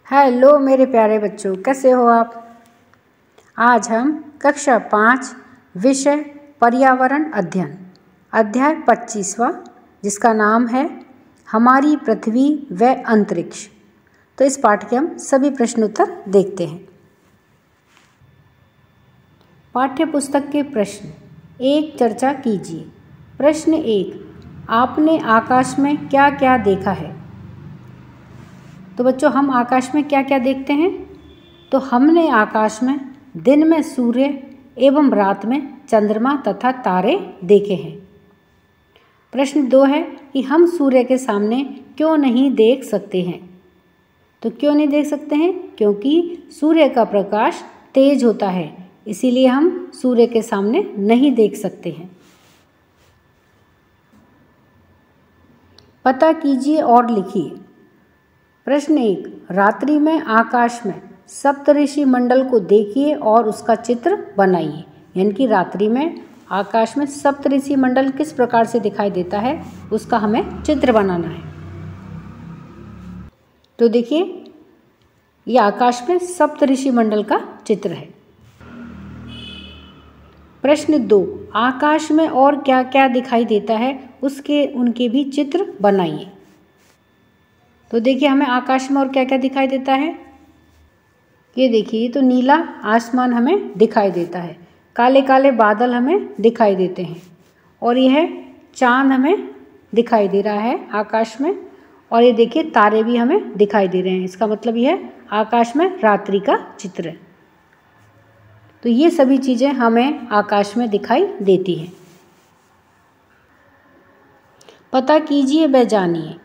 Hello मेरे प्यारे बच्चों, कैसे हो आप। आज हम कक्षा 5 विषय पर्यावरण अध्ययन अध्याय 25वां, जिसका नाम है हमारी पृथ्वी व अंतरिक्ष। तो इस पाठ के हम सभी प्रश्नोत्तर देखते हैं। पाठ्य पुस्तक के प्रश्न 1 चर्चा कीजिए। प्रश्न 1, आपने आकाश में क्या क्या देखा है। तो बच्चों, हम आकाश में क्या क्या देखते हैं। तो हमने आकाश में दिन में सूर्य एवं रात में चंद्रमा तथा तारे देखे हैं। प्रश्न 2 है कि हम सूर्य के सामने क्यों नहीं देख सकते हैं। तो क्यों नहीं देख सकते हैं, क्योंकि सूर्य का प्रकाश तेज होता है, इसीलिए हम सूर्य के सामने नहीं देख सकते हैं। पता कीजिए और लिखिए। प्रश्न 1, रात्रि में आकाश में सप्तऋषि मंडल को देखिए और उसका चित्र बनाइए। यानी कि रात्रि में आकाश में सप्तऋषि मंडल किस प्रकार से दिखाई देता है, उसका हमें चित्र बनाना है। तो देखिए, ये आकाश में सप्तऋषि मंडल का चित्र है। प्रश्न 2, आकाश में और क्या क्या दिखाई देता है, उनके भी चित्र बनाइए। तो देखिए, हमें आकाश में और क्या क्या दिखाई देता है। ये देखिए, तो नीला आसमान हमें दिखाई देता है, काले काले बादल हमें दिखाई देते हैं, और यह चांद हमें दिखाई दे रहा है आकाश में, और ये देखिए तारे भी हमें दिखाई दे रहे हैं। इसका मतलब यह आकाश में रात्रि का चित्र है। तो ये सभी चीज़ें हमें आकाश में दिखाई देती हैं। पता कीजिए व जानिए।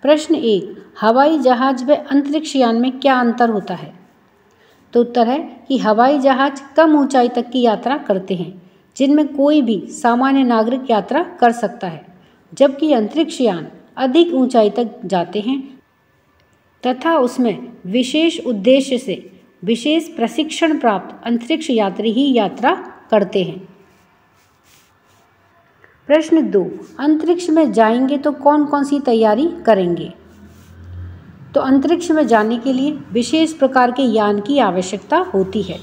प्रश्न 1, हवाई जहाज व अंतरिक्ष यान में क्या अंतर होता है। तो उत्तर है कि हवाई जहाज कम ऊंचाई तक की यात्रा करते हैं, जिनमें कोई भी सामान्य नागरिक यात्रा कर सकता है, जबकि अंतरिक्ष यान अधिक ऊंचाई तक जाते हैं तथा उसमें विशेष उद्देश्य से विशेष प्रशिक्षण प्राप्त अंतरिक्ष यात्री ही यात्रा करते हैं। प्रश्न 2, अंतरिक्ष में जाएंगे तो कौन कौन सी तैयारी करेंगे। तो अंतरिक्ष में जाने के लिए विशेष प्रकार के यान की आवश्यकता होती है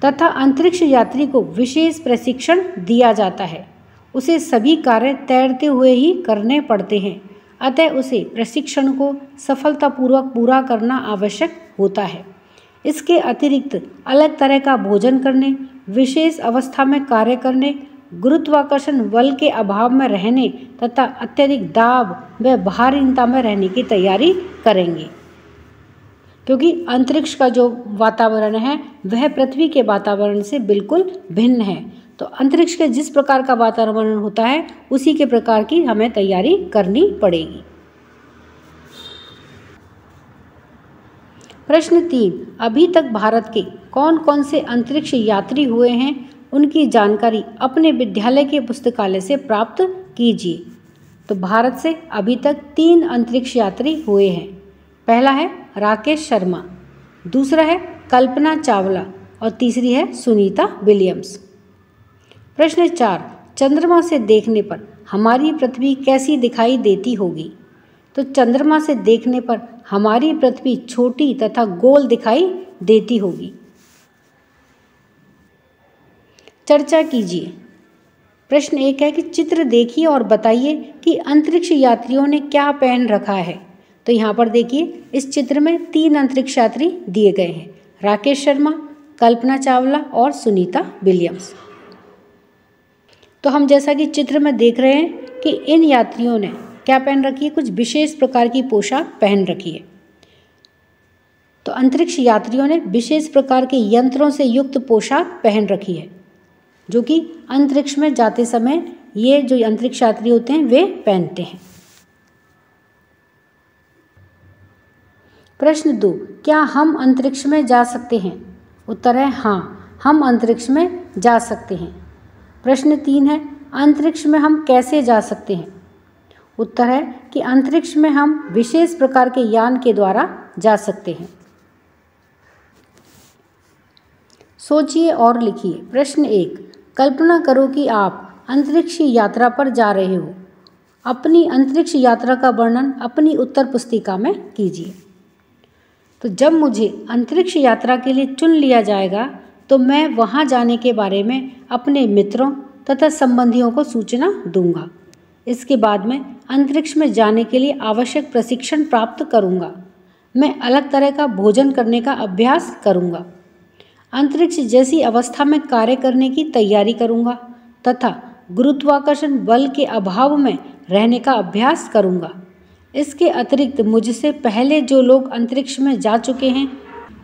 तथा अंतरिक्ष यात्री को विशेष प्रशिक्षण दिया जाता है। उसे सभी कार्य तैरते हुए ही करने पड़ते हैं, अतः उसे प्रशिक्षण को सफलतापूर्वक पूरा करना आवश्यक होता है। इसके अतिरिक्त अलग तरह का भोजन करने, विशेष अवस्था में कार्य करने, गुरुत्वाकर्षण बल के अभाव में रहने तथा अत्यधिक दाब व भारीनता में रहने की तैयारी करेंगे, क्योंकि अंतरिक्ष का जो वातावरण है वह पृथ्वी के वातावरण से बिल्कुल भिन्न है। तो अंतरिक्ष के जिस प्रकार का वातावरण होता है उसी के प्रकार की हमें तैयारी करनी पड़ेगी। प्रश्न 3, अभी तक भारत के कौन कौन से अंतरिक्ष यात्री हुए हैं, उनकी जानकारी अपने विद्यालय के पुस्तकालय से प्राप्त कीजिए। तो भारत से अभी तक 3 अंतरिक्ष यात्री हुए हैं। पहला है राकेश शर्मा, दूसरा है कल्पना चावला और तीसरी है सुनीता विलियम्स। प्रश्न 4, चंद्रमा से देखने पर हमारी पृथ्वी कैसी दिखाई देती होगी। तो चंद्रमा से देखने पर हमारी पृथ्वी छोटी तथा गोल दिखाई देती होगी। चर्चा कीजिए। प्रश्न 1 है कि चित्र देखिए और बताइए कि अंतरिक्ष यात्रियों ने क्या पहन रखा है। तो यहाँ पर देखिए, इस चित्र में 3 अंतरिक्ष यात्री दिए गए हैं, राकेश शर्मा, कल्पना चावला और सुनीता विलियम्स। तो हम जैसा कि चित्र में देख रहे हैं कि इन यात्रियों ने क्या पहन रखी है, कुछ विशेष प्रकार की पोशाक पहन रखी है। तो अंतरिक्ष यात्रियों ने विशेष प्रकार के यंत्रों से युक्त पोशाक पहन रखी है, जो कि अंतरिक्ष में जाते समय ये जो अंतरिक्ष यात्री होते हैं वे पहनते हैं। प्रश्न 2, क्या हम अंतरिक्ष में जा सकते हैं। उत्तर है हाँ, हम अंतरिक्ष में जा सकते हैं। प्रश्न 3 है, अंतरिक्ष में हम कैसे जा सकते हैं। उत्तर है कि अंतरिक्ष में हम विशेष प्रकार के यान के द्वारा जा सकते हैं। सोचिए और लिखिए। प्रश्न 1, कल्पना करो कि आप अंतरिक्ष यात्रा पर जा रहे हो। अपनी अंतरिक्ष यात्रा का वर्णन अपनी उत्तर पुस्तिका में कीजिए। तो जब मुझे अंतरिक्ष यात्रा के लिए चुन लिया जाएगा तो मैं वहाँ जाने के बारे में अपने मित्रों तथा संबंधियों को सूचना दूंगा। इसके बाद मैं अंतरिक्ष में जाने के लिए आवश्यक प्रशिक्षण प्राप्त करूंगा। मैं अलग तरह का भोजन करने का अभ्यास करूंगा। अंतरिक्ष जैसी अवस्था में कार्य करने की तैयारी करूंगा तथा गुरुत्वाकर्षण बल के अभाव में रहने का अभ्यास करूंगा। इसके अतिरिक्त मुझसे पहले जो लोग अंतरिक्ष में जा चुके हैं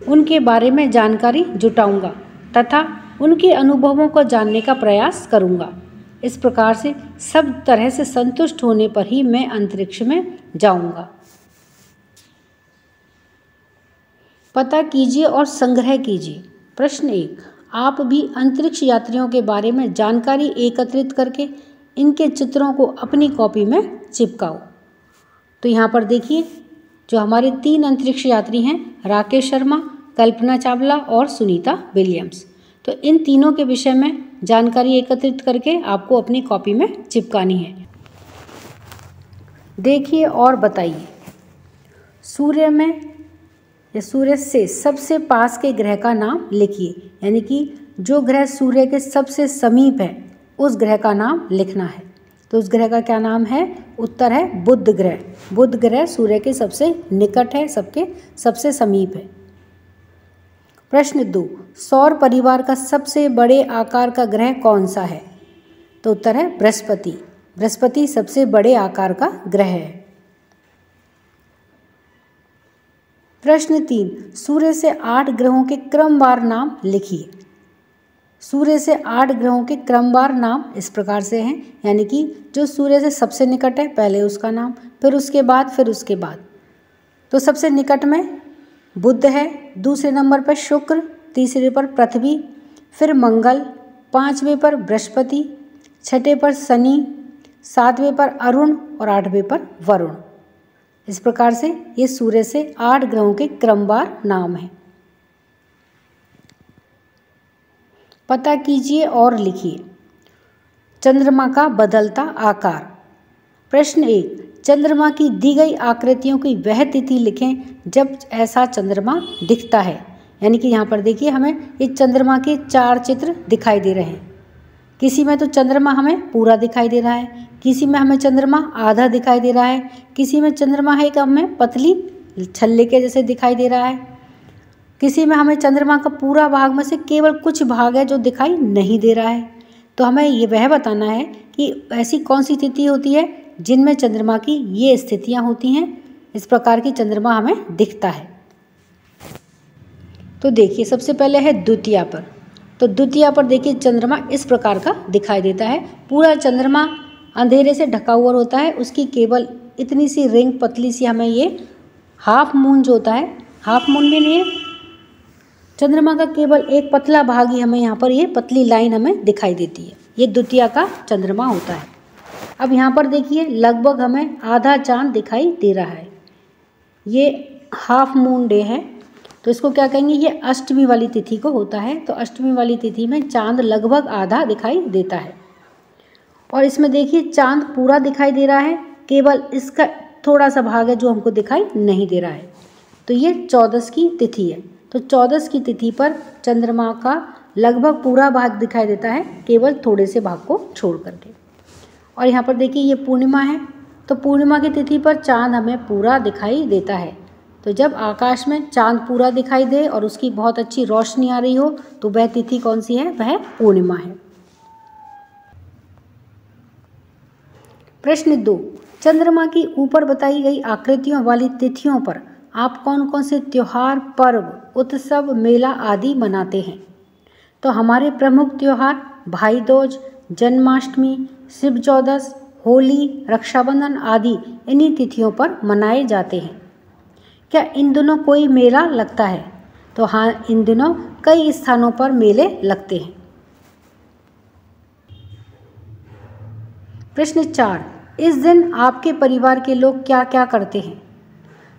उनके बारे में जानकारी जुटाऊंगा तथा उनके अनुभवों को जानने का प्रयास करूंगा। इस प्रकार से सब तरह से संतुष्ट होने पर ही मैं अंतरिक्ष में जाऊंगा। पता कीजिए और संग्रह कीजिए। प्रश्न 1, आप भी अंतरिक्ष यात्रियों के बारे में जानकारी एकत्रित करके इनके चित्रों को अपनी कॉपी में चिपकाओ। तो यहाँ पर देखिए जो हमारे 3 अंतरिक्ष यात्री हैं, राकेश शर्मा, कल्पना चावला और सुनीता विलियम्स। तो इन तीनों के विषय में जानकारी एकत्रित करके आपको अपनी कॉपी में चिपकानी है। देखिए और बताइए, सूर्य में या सूर्य से सबसे पास के ग्रह का नाम लिखिए। यानी कि जो ग्रह सूर्य के सबसे समीप है उस ग्रह का नाम लिखना है। तो उस ग्रह का क्या नाम है? उत्तर है बुध ग्रह। बुध ग्रह सूर्य के सबसे निकट है, सबके सबसे समीप है। प्रश्न 2, सौर परिवार का सबसे बड़े आकार का ग्रह कौन सा है? तो उत्तर है बृहस्पति। बृहस्पति सबसे बड़े आकार का ग्रह है। प्रश्न 3, सूर्य से 8 ग्रहों के क्रमवार नाम लिखिए। सूर्य से 8 ग्रहों के क्रमवार नाम इस प्रकार से हैं, यानी कि जो सूर्य से सबसे निकट है पहले उसका नाम, फिर उसके बाद। तो सबसे निकट में बुध है, दूसरे नंबर पर शुक्र, तीसरे पर पृथ्वी, फिर मंगल, 5वें पर बृहस्पति, 6ठे पर शनि, 7वें पर अरुण और 8वें पर वरुण। इस प्रकार से ये सूर्य से 8 ग्रहों के क्रमवार नाम हैं। पता कीजिए और लिखिए। चंद्रमा का बदलता आकार। प्रश्न 1, चंद्रमा की दी गई आकृतियों की वह तिथि लिखें जब ऐसा चंद्रमा दिखता है। यानी कि यहाँ पर देखिए हमें ये चंद्रमा के 4 चित्र दिखाई दे रहे हैं। किसी में तो चंद्रमा हमें पूरा दिखाई दे रहा है, किसी में हमें चंद्रमा आधा दिखाई दे रहा है, किसी में चंद्रमा है कि हमें पतली छल्ले के जैसे दिखाई दे रहा है, किसी में हमें चंद्रमा का पूरा भाग में से केवल कुछ भाग है जो दिखाई नहीं दे रहा है। तो हमें ये वह बताना है कि ऐसी कौन सी तिथि होती है जिनमें चंद्रमा की ये स्थितियां होती हैं। इस प्रकार की चंद्रमा हमें दिखता है। तो देखिए सबसे पहले है द्वितीया पर। तो द्वितीया पर देखिए चंद्रमा इस प्रकार का दिखाई देता है। पूरा चंद्रमा अंधेरे से ढका हुआ होता है, उसकी केवल इतनी सी रिंग पतली सी हमें ये हाफ मून जो होता है, हाफ मून भी नहीं है, चंद्रमा का केवल एक पतला भाग ही हमें यहाँ पर ये पतली लाइन हमें दिखाई देती है। ये द्वितीया का चंद्रमा होता है। अब यहाँ पर देखिए लगभग हमें आधा चांद दिखाई दे रहा है। ये हाफ मून डे है, तो इसको क्या कहेंगे? ये अष्टमी वाली तिथि को होता है। तो अष्टमी वाली तिथि में चांद लगभग आधा दिखाई देता है। और इसमें देखिए चांद पूरा दिखाई दे रहा है, केवल इसका थोड़ा सा भाग है जो हमको दिखाई नहीं दे रहा है। तो ये 14 की तिथि है। तो 14 की तिथि पर चंद्रमा का लगभग पूरा भाग दिखाई देता है, केवल थोड़े से भाग को छोड़ करके। और यहाँ पर देखिए ये पूर्णिमा है। तो पूर्णिमा की तिथि पर चांद हमें पूरा दिखाई देता है। तो जब आकाश में चांद पूरा दिखाई दे और उसकी बहुत अच्छी रोशनी आ रही हो तो वह तिथि कौन सी है? वह पूर्णिमा है। प्रश्न 2, चंद्रमा की ऊपर बताई गई आकृतियों वाली तिथियों पर आप कौन कौन से त्योहार, पर्व, उत्सव, मेला आदि मनाते हैं? तो हमारे प्रमुख त्योहार भाई दूज, जन्माष्टमी, शिव चौदस, होली, रक्षाबंधन आदि इन्हीं तिथियों पर मनाए जाते हैं। क्या इन दिनों कोई मेला लगता है? तो हाँ, इन दिनों कई स्थानों पर मेले लगते हैं। प्रश्न 4, इस दिन आपके परिवार के लोग क्या क्या करते हैं?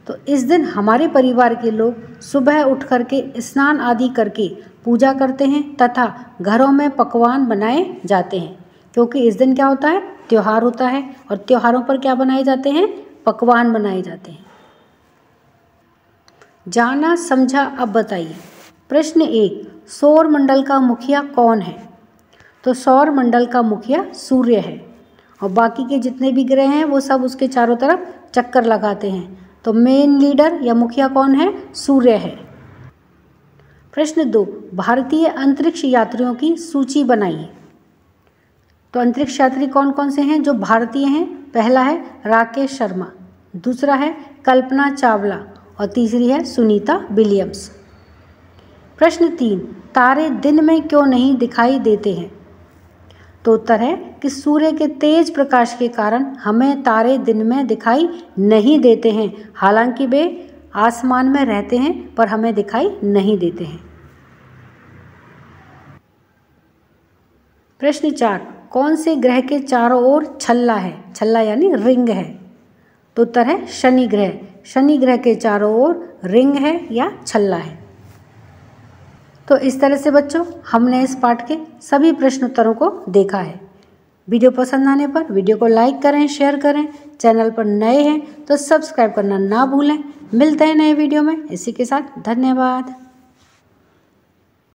तो इस दिन हमारे परिवार के लोग सुबह उठ करके स्नान आदि करके पूजा करते हैं तथा घरों में पकवान बनाए जाते हैं। क्योंकि इस दिन क्या होता है, त्यौहार होता है, और त्योहारों पर क्या बनाए जाते हैं, पकवान बनाए जाते हैं। जाना समझा अब बताइए। प्रश्न 1, सौर मंडल का मुखिया कौन है? तो सौर मंडल का मुखिया सूर्य है, और बाकी के जितने भी ग्रह हैं वो सब उसके चारों तरफ चक्कर लगाते हैं। तो मेन लीडर या मुखिया कौन है? सूर्य है। प्रश्न 2, भारतीय अंतरिक्ष यात्रियों की सूची बनाइए। तो अंतरिक्ष यात्री कौन कौन से हैं जो भारतीय हैं? पहला है राकेश शर्मा, दूसरा है कल्पना चावला, और तीसरी है सुनीता विलियम्स। प्रश्न 3, तारे दिन में क्यों नहीं दिखाई देते हैं? तो उत्तर है कि सूर्य के तेज प्रकाश के कारण हमें तारे दिन में दिखाई नहीं देते हैं। हालांकि वे आसमान में रहते हैं पर हमें दिखाई नहीं देते हैं। प्रश्न 4, कौन से ग्रह के चारों ओर छल्ला है? छल्ला यानी रिंग है। तो उत्तर है शनि ग्रह। शनि ग्रह के चारों ओर रिंग है या छल्ला है। तो इस तरह से बच्चों हमने इस पाठ के सभी प्रश्न उत्तरों को देखा है। वीडियो पसंद आने पर वीडियो को लाइक करें, शेयर करें। चैनल पर नए हैं तो सब्सक्राइब करना ना भूलें। मिलते हैं नए वीडियो में। इसी के साथ धन्यवाद।